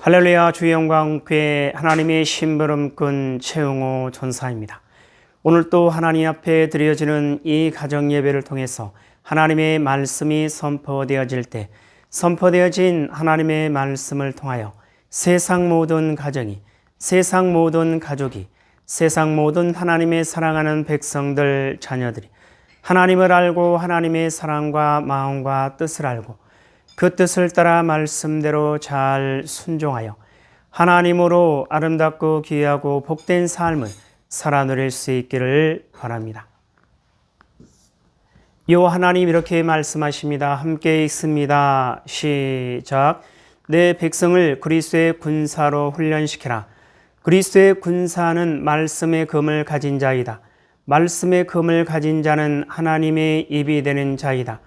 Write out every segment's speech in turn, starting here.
할렐루야. 주의 영광께 하나님의 심부름꾼 최응호 전사입니다. 오늘 또 하나님 앞에 드려지는 이 가정 예배를 통해서 하나님의 말씀이 선포되어질 때 선포되어진 하나님의 말씀을 통하여 세상 모든 가정이, 세상 모든 가족이, 세상 모든 하나님의 사랑하는 백성들, 자녀들이 하나님을 알고 하나님의 사랑과 마음과 뜻을 알고 그 뜻을 따라 말씀대로 잘 순종하여 하나님으로 아름답고 귀하고 복된 삶을 살아 누릴 수 있기를 바랍니다. 요 하나님 이렇게 말씀하십니다. 함께 읽습니다. 시작. 내 백성을 그리스도의 군사로 훈련시키라. 그리스도의 군사는 말씀의 금을 가진 자이다. 말씀의 금을 가진 자는 하나님의 입이 되는 자이다.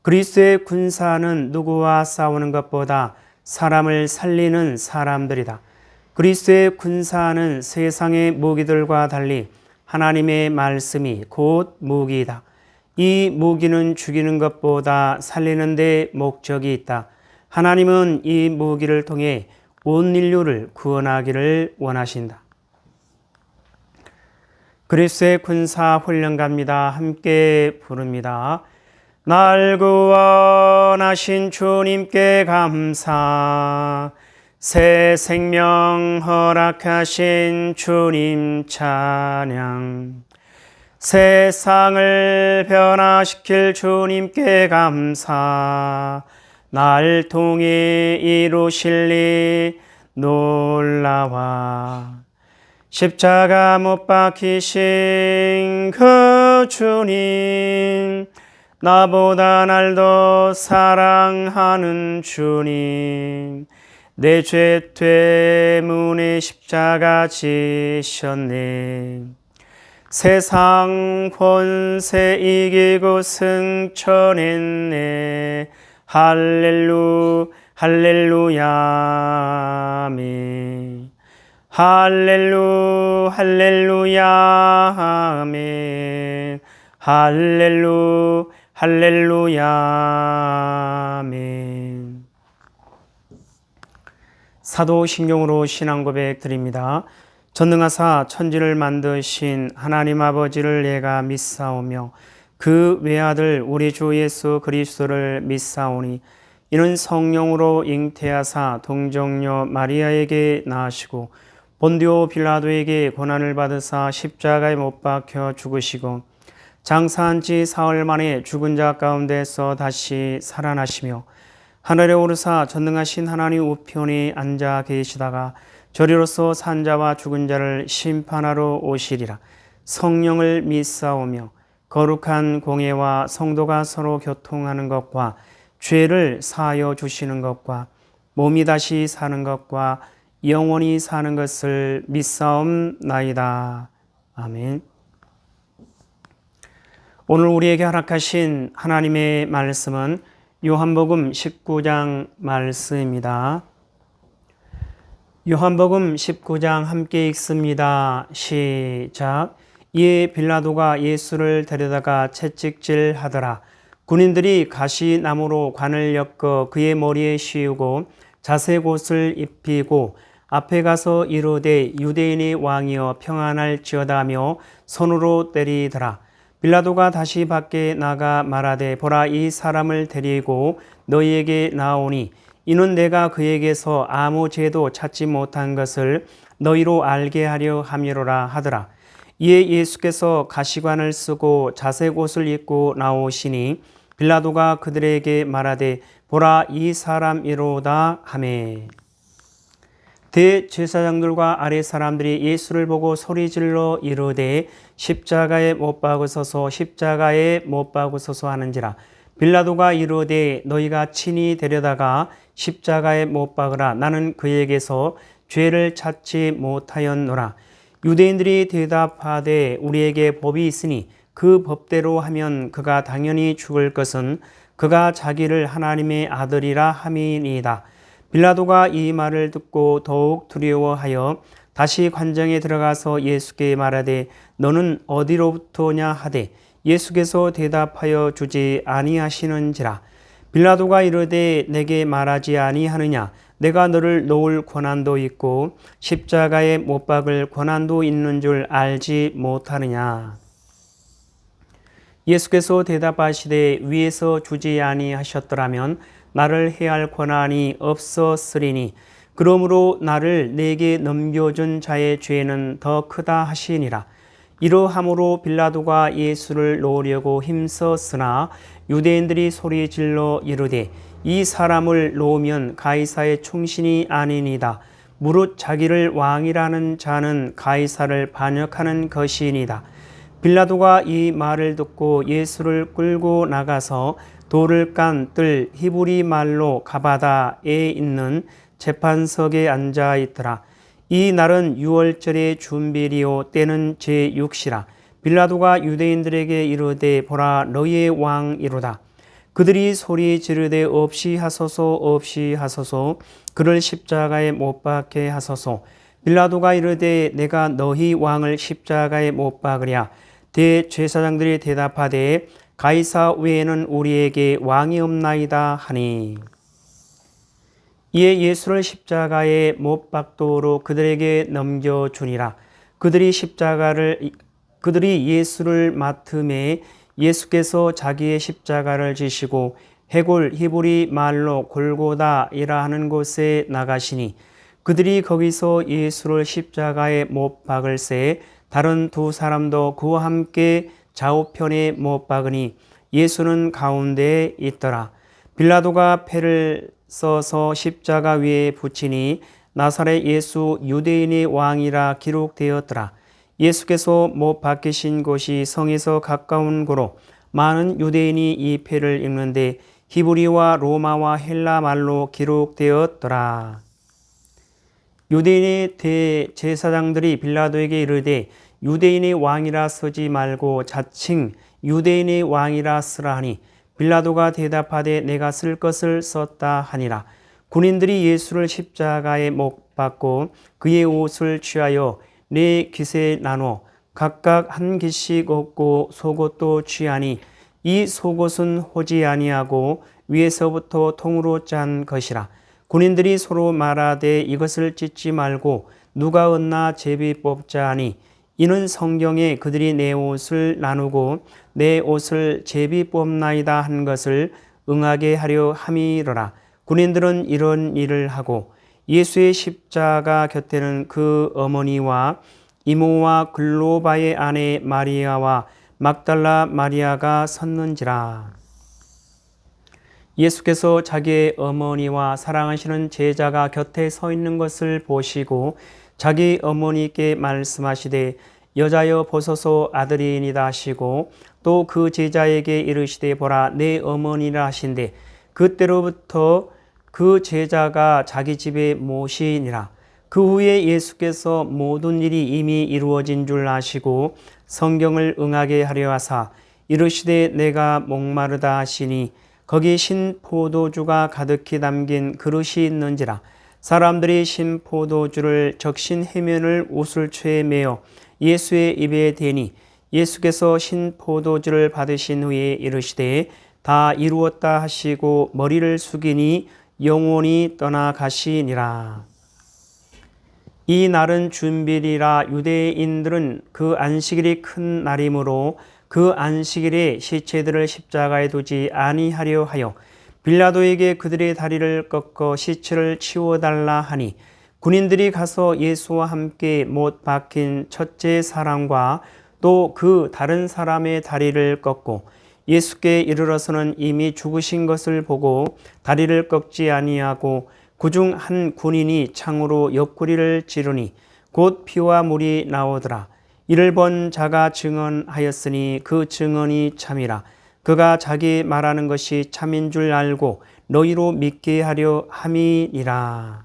그리스도의 군사는 누구와 싸우는 것보다 사람을 살리는 사람들이다. 그리스도의 군사는 세상의 무기들과 달리 하나님의 말씀이 곧 무기이다. 이 무기는 죽이는 것보다 살리는 데 목적이 있다. 하나님은 이 무기를 통해 온 인류를 구원하기를 원하신다. 그리스도의 군사 훈련갑니다. 함께 부릅니다. 날 구원하신 주님께 감사, 새 생명 허락하신 주님 찬양, 세상을 변화시킬 주님께 감사, 날 통해 이루실 일 놀라와, 십자가 못 박히신 그 주님, 나보다 날 더 사랑하는 주님, 내 죄 때문에 십자가 지셨네. 세상 권세 이기고 승천했네. 할렐루야 아멘. 할렐루야 아멘. 할렐루야 아멘. 사도신경으로 신앙 고백 드립니다. 전능하사 천지를 만드신 하나님 아버지를 내가 믿사오며 그 외아들 우리 주 예수 그리스도를 믿사오니 이는 성령으로 잉태하사 동정녀 마리아에게 낳으시고 본디오 빌라도에게 고난을 받으사 십자가에 못 박혀 죽으시고 장사한 지 사흘 만에 죽은 자 가운데서 다시 살아나시며 하늘에 오르사 전능하신 하나님 우편에 앉아 계시다가 저리로서 산 자와 죽은 자를 심판하러 오시리라. 성령을 믿사오며 거룩한 공예와 성도가 서로 교통하는 것과 죄를 사하여 주시는 것과 몸이 다시 사는 것과 영원히 사는 것을 믿사옵나이다. 아멘. 오늘 우리에게 허락하신 하나님의 말씀은 요한복음 19장 말씀입니다. 요한복음 19장 함께 읽습니다. 시작. 이에 빌라도가 예수를 데려다가 채찍질 하더라. 군인들이 가시나무로 관을 엮어 그의 머리에 씌우고 자색 옷을 입히고 앞에 가서 이르되 유대인의 왕이여 평안할지어다 하며 손으로 때리더라. 빌라도가 다시 밖에 나가 말하되 보라 이 사람을 데리고 너희에게 나오니 이는 내가 그에게서 아무 죄도 찾지 못한 것을 너희로 알게 하려 함이로라 하더라. 이에 예수께서 가시관을 쓰고 자색 옷을 입고 나오시니 빌라도가 그들에게 말하되 보라 이 사람이로다 하매 대제사장들과 아래 사람들이 예수를 보고 소리질러 이르되 십자가에 못 박으소서 십자가에 못 박으소서 하는지라. 빌라도가 이르되 너희가 친히 데려다가 십자가에 못 박으라. 나는 그에게서 죄를 찾지 못하였노라. 유대인들이 대답하되 우리에게 법이 있으니 그 법대로 하면 그가 당연히 죽을 것은 그가 자기를 하나님의 아들이라 함이니이다. 빌라도가 이 말을 듣고 더욱 두려워하여 다시 관정에 들어가서 예수께 말하되 너는 어디로부터냐 하되 예수께서 대답하여 주지 아니하시는지라. 빌라도가 이르되 내게 말하지 아니하느냐 내가 너를 놓을 권한도 있고 십자가에 못 박을 권한도 있는 줄 알지 못하느냐. 예수께서 대답하시되 위에서 주지 아니하셨더라면 나를 해할 권한이 없었으리니 그러므로 나를 내게 넘겨준 자의 죄는 더 크다 하시니라. 이러함으로 빌라도가 예수를 놓으려고 힘썼으나 유대인들이 소리질러 이르되 이 사람을 놓으면 가이사의 충신이 아니니이다. 무릇 자기를 왕이라는 자는 가이사를 반역하는 것이니이다. 빌라도가 이 말을 듣고 예수를 끌고 나가서 돌을 깐 뜰 히브리 말로 가바다에 있는 재판석에 앉아 있더라. 이 날은 유월절의 준비리요 때는 제6시라. 빌라도가 유대인들에게 이르되 보라 너희의 왕이로다. 그들이 소리 지르되 없이 하소서 없이 하소서 그를 십자가에 못 박게 하소서. 빌라도가 이르되 내가 너희 왕을 십자가에 못 박으랴. 대제사장들이 대답하되 가이사 외에는 우리에게 왕이 없나이다 하니. 이에 예수를 십자가에 못 박도록 그들에게 넘겨주니라. 그들이 예수를 맡음에 예수께서 자기의 십자가를 지시고 해골 히브리 말로 골고다이라 하는 곳에 나가시니 그들이 거기서 예수를 십자가에 못 박을새 다른 두 사람도 그와 함께 좌우편에 못 박으니 예수는 가운데에 있더라. 빌라도가 패를 써서 십자가 위에 붙이니 나사렛 예수 유대인의 왕이라 기록되었더라. 예수께서 못 박히신 곳이 성에서 가까운 고로 많은 유대인이 이 패를 읽는데 히브리와 로마와 헬라 말로 기록되었더라. 유대인의 대제사장들이 빌라도에게 이르되 유대인의 왕이라 쓰지 말고 자칭 유대인의 왕이라 쓰라 하니 빌라도가 대답하되 내가 쓸 것을 썼다 하니라. 군인들이 예수를 십자가에 못 박고 그의 옷을 취하여 네 깃에 나눠 각각 한 깃씩 얻고 속옷도 취하니 이 속옷은 호지 아니하고 위에서부터 통으로 짠 것이라. 군인들이 서로 말하되 이것을 찢지 말고 누가 얻나 제비 뽑자 하니 이는 성경에 그들이 내 옷을 나누고 내 옷을 제비 뽑나이다 한 것을 응하게 하려 함이로라. 군인들은 이런 일을 하고 예수의 십자가 곁에는 그 어머니와 이모와 글로바의 아내 마리아와 막달라 마리아가 섰는지라. 예수께서 자기의 어머니와 사랑하시는 제자가 곁에 서 있는 것을 보시고 자기 어머니께 말씀하시되 여자여 보소서 아들이니이다 하시고 또 그 제자에게 이르시되 보라 내 어머니라 하신대 그때로부터 그 제자가 자기 집에 모시니라. 그 후에 예수께서 모든 일이 이미 이루어진 줄 아시고 성경을 응하게 하려 하사 이르시되 내가 목마르다 하시니 거기 신 포도주가 가득히 담긴 그릇이 있는지라. 사람들이 신 포도주를 적신 해면을 우슬초에 메어 예수의 입에 대니 예수께서 신 포도주를 받으신 후에 이르시되 다 이루었다 하시고 머리를 숙이니 영원히 떠나가시니라. 이 날은 준비일이라. 유대인들은 그 안식일이 큰 날이므로 그 안식일에 시체들을 십자가에 두지 아니하려 하여 빌라도에게 그들의 다리를 꺾어 시체를 치워달라 하니 군인들이 가서 예수와 함께 못 박힌 첫째 사람과 또 그 다른 사람의 다리를 꺾고 예수께 이르러서는 이미 죽으신 것을 보고 다리를 꺾지 아니하고 그중 한 군인이 창으로 옆구리를 찌르니 곧 피와 물이 나오더라. 이를 본 자가 증언하였으니 그 증언이 참이라. 그가 자기 말하는 것이 참인 줄 알고 너희로 믿게 하려 함이니라.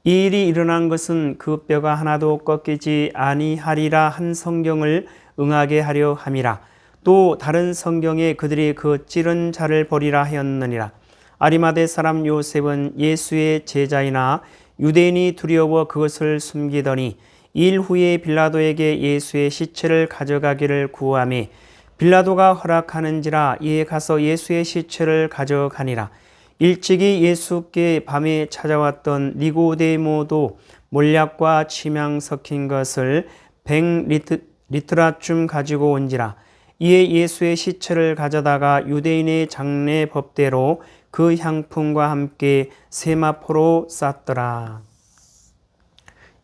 이 일이 일어난 것은 그 뼈가 하나도 꺾이지 아니하리라 한 성경을 응하게 하려 함이라. 또 다른 성경에 그들이 그 찌른 자를 버리라 하였느니라. 아리마대 사람 요셉은 예수의 제자이나 유대인이 두려워 그것을 숨기더니 일 후에 빌라도에게 예수의 시체를 가져가기를 구하매 빌라도가 허락하는지라 이에 가서 예수의 시체를 가져가니라. 일찍이 예수께 밤에 찾아왔던 니고데모도 몰약과 침향 섞인 것을 100리트라쯤 가지고 온지라. 이에 예수의 시체를 가져다가 유대인의 장례 법대로 그 향품과 함께 세마포로 쌌더라.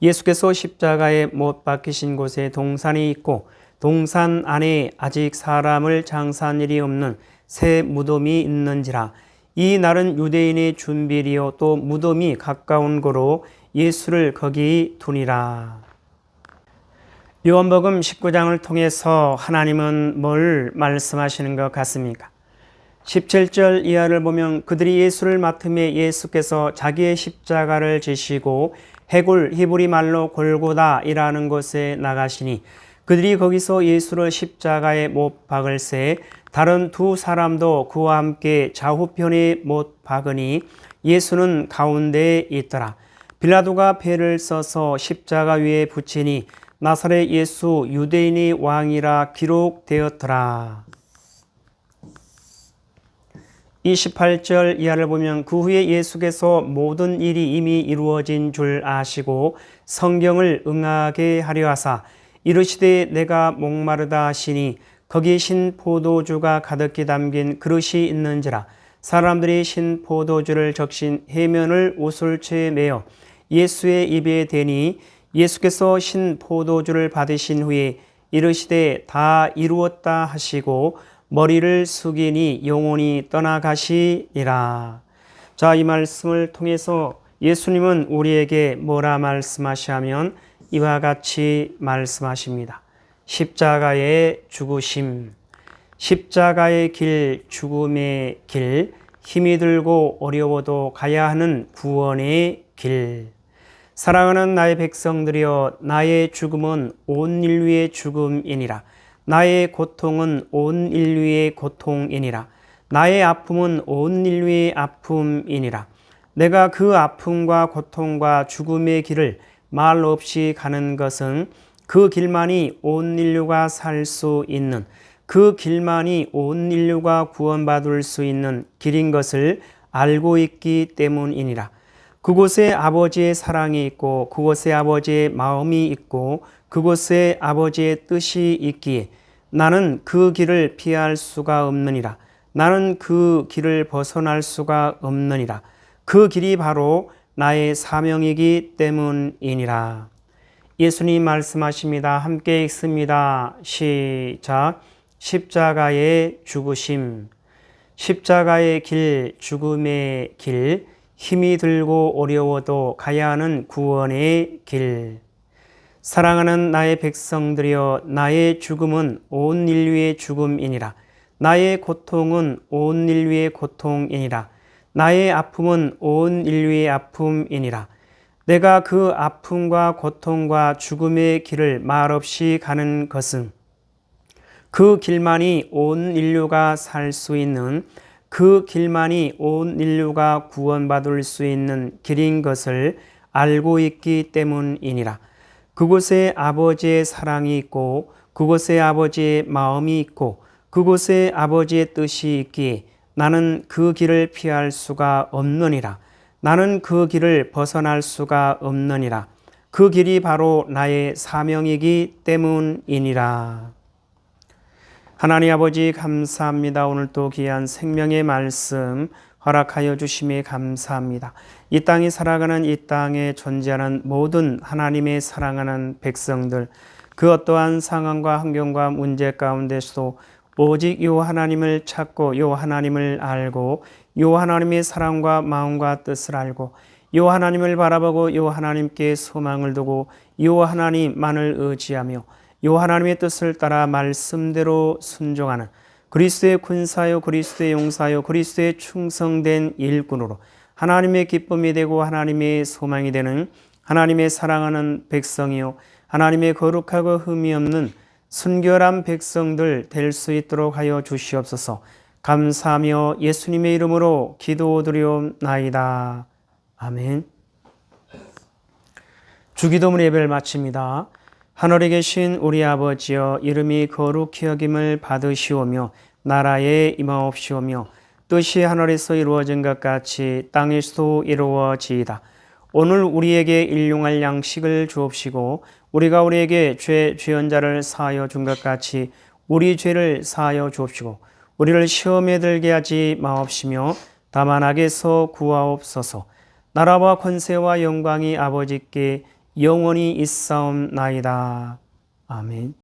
예수께서 십자가에 못 박히신 곳에 동산이 있고 동산 안에 아직 사람을 장사한 일이 없는 새 무덤이 있는지라. 이 날은 유대인의 준비리요 또 무덤이 가까운 거로 예수를 거기 두니라. 요한복음 19장을 통해서 하나님은 뭘 말씀하시는 것 같습니까? 17절 이하를 보면 그들이 예수를 맡음에 예수께서 자기의 십자가를 지시고 해골 히브리 말로 골고다이라는 곳에 나가시니 그들이 거기서 예수를 십자가에 못 박을새 다른 두 사람도 그와 함께 좌우편에 못 박으니 예수는 가운데에 있더라. 빌라도가 배를 써서 십자가 위에 붙이니 나사렛 예수 유대인의 왕이라 기록되었더라. 28절 이하를 보면 그 후에 예수께서 모든 일이 이미 이루어진 줄 아시고 성경을 응하게 하려 하사 이르시되 내가 목마르다 하시니 거기 신 포도주가 가득히 담긴 그릇이 있는지라. 사람들이 신 포도주를 적신 해면을 옷을채 매어 예수의 입에 대니 예수께서 신 포도주를 받으신 후에 이르시되 다 이루었다 하시고 머리를 숙이니 영혼이 떠나가시니라. 자, 이 말씀을 통해서 예수님은 우리에게 뭐라 말씀하시냐면 이와 같이 말씀하십니다. 십자가의 죽으심, 십자가의 길, 죽음의 길, 힘이 들고 어려워도 가야 하는 구원의 길. 사랑하는 나의 백성들이여, 나의 죽음은 온 인류의 죽음이니라. 나의 고통은 온 인류의 고통이니라. 나의 아픔은 온 인류의 아픔이니라. 내가 그 아픔과 고통과 죽음의 길을 말 없이 가는 것은 그 길만이 온 인류가 살 수 있는, 그 길만이 온 인류가 구원받을 수 있는 길인 것을 알고 있기 때문이니라. 그곳에 아버지의 사랑이 있고 그곳에 아버지의 마음이 있고 그곳에 아버지의 뜻이 있기에 나는 그 길을 피할 수가 없느니라. 나는 그 길을 벗어날 수가 없느니라. 그 길이 바로 나의 사명이기 때문이니라. 예수님 말씀하십니다. 함께 읽습니다. 시작. 십자가의 죽으심, 십자가의 길, 죽음의 길, 힘이 들고 어려워도 가야 하는 구원의 길. 사랑하는 나의 백성들이여, 나의 죽음은 온 인류의 죽음이니라. 나의 고통은 온 인류의 고통이니라. 나의 아픔은 온 인류의 아픔이니라. 내가 그 아픔과 고통과 죽음의 길을 말없이 가는 것은 그 길만이 온 인류가 살 수 있는, 그 길만이 온 인류가 구원받을 수 있는 길인 것을 알고 있기 때문이니라. 그곳에 아버지의 사랑이 있고 그곳에 아버지의 마음이 있고 그곳에 아버지의 뜻이 있기에 나는 그 길을 피할 수가 없느니라. 나는 그 길을 벗어날 수가 없느니라. 그 길이 바로 나의 사명이기 때문이니라. 하나님 아버지 감사합니다. 오늘 또 귀한 생명의 말씀 허락하여 주심에 감사합니다. 이 땅에 살아가는, 이 땅에 존재하는 모든 하나님의 사랑하는 백성들, 그 어떠한 상황과 환경과 문제 가운데서도 오직 요 하나님을 찾고 요 하나님을 알고 요 하나님의 사랑과 마음과 뜻을 알고 요 하나님을 바라보고 요 하나님께 소망을 두고 요 하나님만을 의지하며 요 하나님의 뜻을 따라 말씀대로 순종하는 그리스도의 군사요, 그리스도의 용사요, 그리스도의 충성된 일꾼으로 하나님의 기쁨이 되고 하나님의 소망이 되는 하나님의 사랑하는 백성이요, 하나님의 거룩하고 흠이 없는 순결한 백성들 될 수 있도록 하여 주시옵소서. 감사하며 예수님의 이름으로 기도드리옵나이다. 아멘. 주기도문 예배를 마칩니다. 하늘에 계신 우리 아버지여, 이름이 거룩히 여김을 받으시오며 나라에 임하옵시오며 뜻이 하늘에서 이루어진 것 같이 땅에서도 이루어지이다. 오늘 우리에게 일용할 양식을 주옵시고 우리가 우리에게 죄한 자를 사하여 준 것 같이 우리 죄를 사하여 주옵시고 우리를 시험에 들게 하지 마옵시며 다만 악에서 구하옵소서. 나라와 권세와 영광이 아버지께 영원히 있사옵나이다. 아멘.